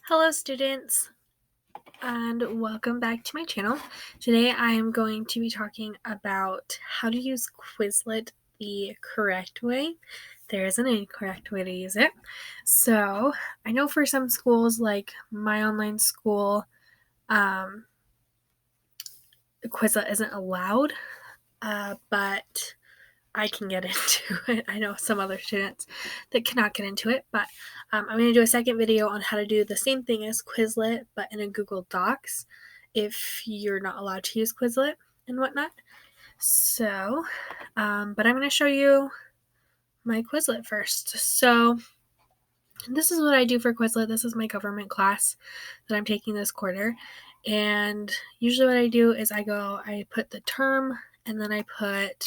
Hello students and welcome back to my channel. Today I am going to be talking about how to use Quizlet the correct way. There isn't any correct way to use it. So I know for some schools like my online school, Quizlet isn't allowed, but I can get into it. I know some other students that cannot get into it, but I'm going to do a second video on how to do the same thing as Quizlet, but in a Google Docs if you're not allowed to use Quizlet and whatnot. So, but I'm going to show you my Quizlet first. So this is what I do for Quizlet. This is my government class that I'm taking this quarter. And usually what I do is I put the term and then I put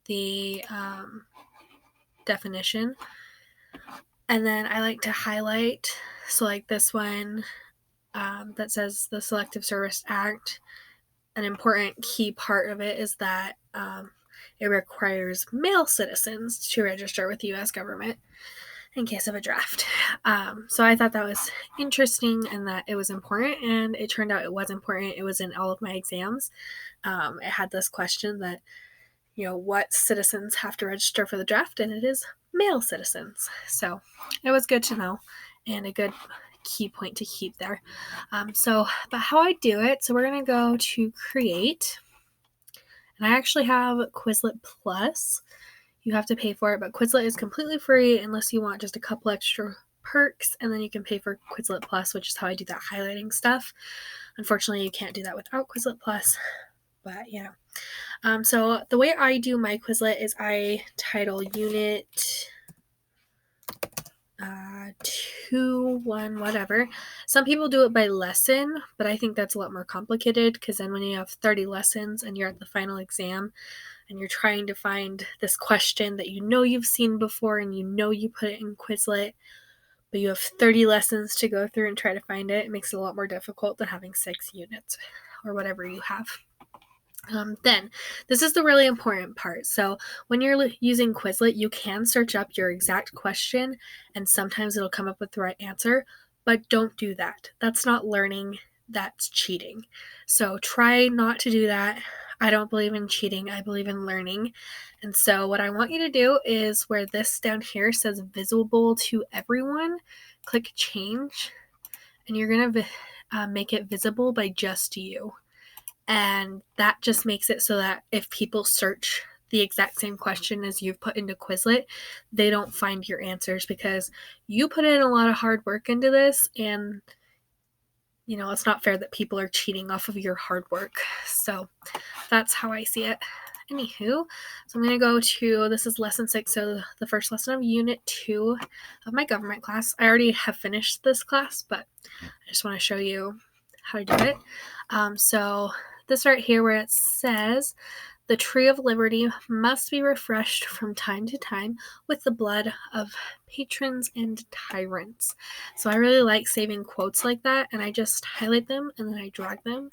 the definition, and then I like to highlight. So like this one that says the Selective Service Act, an important key part of it is that it requires male citizens to register with the U.S. government in case of a draft. So I thought that was interesting and that it was important, and it turned out it was important. It was in all of my exams. It had this question that, what citizens have to register for the draft, and it is male citizens. So it was good to know and a good key point to keep there. But how I do it, so we're going to go to create, and I actually have Quizlet Plus. You have to pay for it, but Quizlet is completely free unless you want just a couple extra perks, and then you can pay for Quizlet Plus, which is how I do that highlighting stuff. Unfortunately, you can't do that without Quizlet Plus, but so the way I do my Quizlet is I title unit 2, 1, whatever. Some people do it by lesson, but I think that's a lot more complicated because then when you have 30 lessons and you're at the final exam and you're trying to find this question that you've seen before and you put it in Quizlet, but you have 30 lessons to go through and try to find it, it makes it a lot more difficult than having 6 units or whatever you have. Then, this is the really important part. So when you're using Quizlet, you can search up your exact question, and sometimes it'll come up with the right answer, but don't do that. That's not learning, that's cheating. So try not to do that. I don't believe in cheating, I believe in learning. And so what I want you to do is where this down here says visible to everyone, click change, and you're going to make it visible by just you. And that just makes it so that if people search the exact same question as you've put into Quizlet, they don't find your answers because you put in a lot of hard work into this, and it's not fair that people are cheating off of your hard work. So that's how I see it. Anywho, so I'm going to go to, this is lesson 6, so the first lesson of unit 2 of my government class. I already have finished this class, but I just want to show you how to do it. So this right here where it says, the tree of liberty must be refreshed from time to time with the blood of patrons and tyrants. So I really like saving quotes like that, and I just highlight them and then I drag them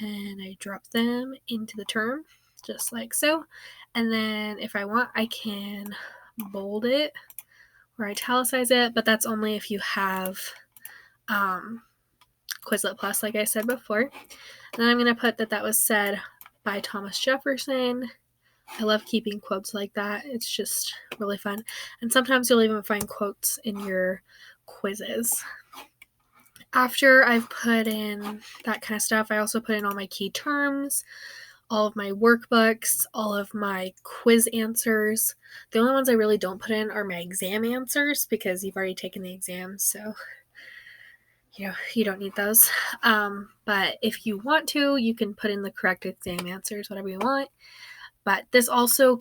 and I drop them into the term just like so. And then if I want, I can bold it or italicize it, but that's only if you have Quizlet Plus, like I said before. And then I'm going to put that was said by Thomas Jefferson. I love keeping quotes like that. It's just really fun. And sometimes you'll even find quotes in your quizzes. After I've put in that kind of stuff, I also put in all my key terms, all of my workbooks, all of my quiz answers. The only ones I really don't put in are my exam answers because you've already taken the exam, so you don't need those. But if you want to, you can put in the correct exam answers, whatever you want. But this also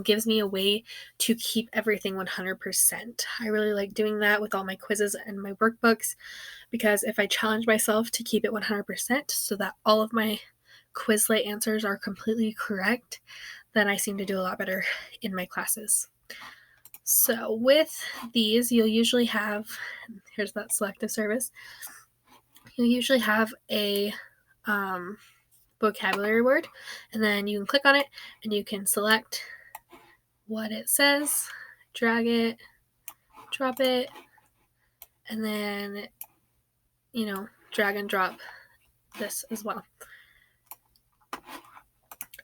gives me a way to keep everything 100%. I really like doing that with all my quizzes and my workbooks because if I challenge myself to keep it 100% so that all of my Quizlet answers are completely correct, then I seem to do a lot better in my classes. So with these, you'll usually have, here's that selective service, you'll usually have a vocabulary word, and then you can click on it and you can select what it says, drag it, drop it, and then drag and drop this as well.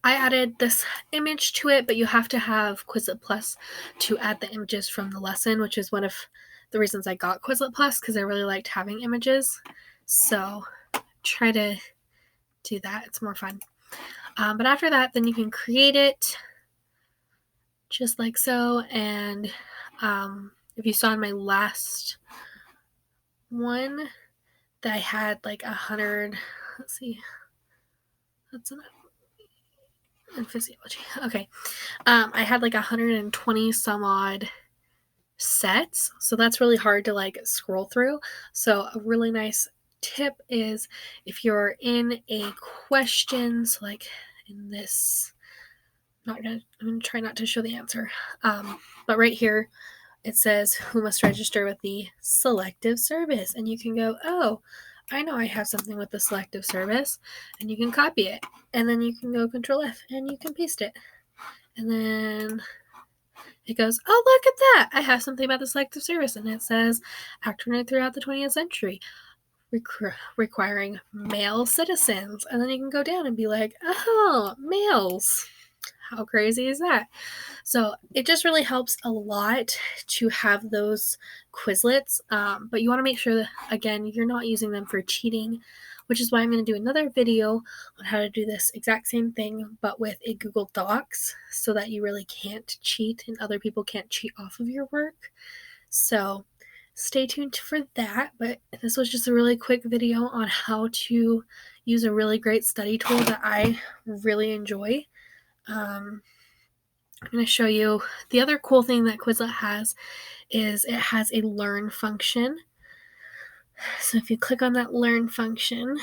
I added this image to it, but you have to have Quizlet Plus to add the images from the lesson, which is one of the reasons I got Quizlet Plus, because I really liked having images. So try to do that. It's more fun. But after that, then you can create it just like so. And if you saw in my last one that I had like 100, let's see, that's enough. In physiology. Okay. I had like 120 some odd sets, so that's really hard to like scroll through. So a really nice tip is if you're in a question, so like in this, I'm gonna try not to show the answer, but right here it says who must register with the selective service, and you can go, oh, I know I have something with the selective service, and you can copy it, and then you can go Control F and you can paste it, and then it goes, oh, look at that, I have something about the selective service, and it says acted throughout the 20th century requiring male citizens, and then you can go down and be like, oh, males, how crazy is that? So it just really helps a lot to have those Quizlets, but you want to make sure that, again, you're not using them for cheating, which is why I'm going to do another video on how to do this exact same thing, but with a Google Docs, so that you really can't cheat and other people can't cheat off of your work. So stay tuned for that, but this was just a really quick video on how to use a really great study tool that I really enjoy. I'm going to show you the other cool thing that Quizlet has is it has a learn function. So if you click on that learn function,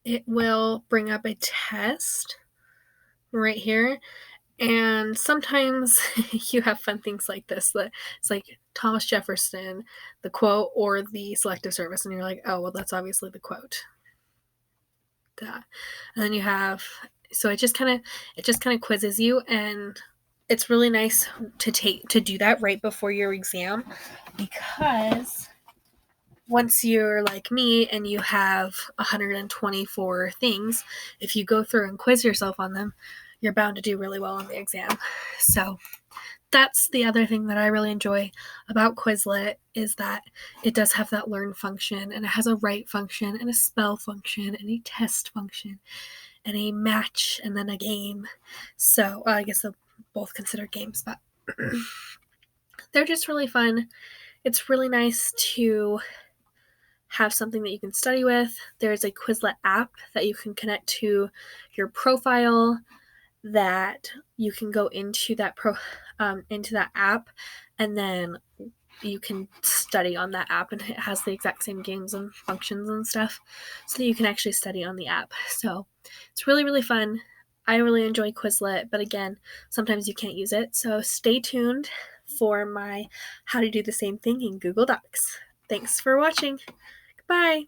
it will bring up a test right here. And sometimes you have fun things like this, that it's like Thomas Jefferson, the quote, or the selective service, and you're like, oh, well, that's obviously the quote. Duh. And then you have, so it just kind of quizzes you, and it's really nice to do that right before your exam, because once you're like me and you have 124 things, if you go through and quiz yourself on them, you're bound to do really well on the exam. So that's the other thing that I really enjoy about Quizlet, is that it does have that learn function, and it has a write function and a spell function and a test function and a match and then a game. So I guess they'll both consider games, but they're just really fun. It's really nice to have something that you can study with. There's a Quizlet app that you can connect to your profile, that you can go into that app, and then you can study on that app, and it has the exact same games and functions and stuff, so that you can actually study on the app. So it's really, really fun. I really enjoy Quizlet, but again, sometimes you can't use it. So stay tuned for my how to do the same thing in Google Docs. Thanks for watching. Goodbye.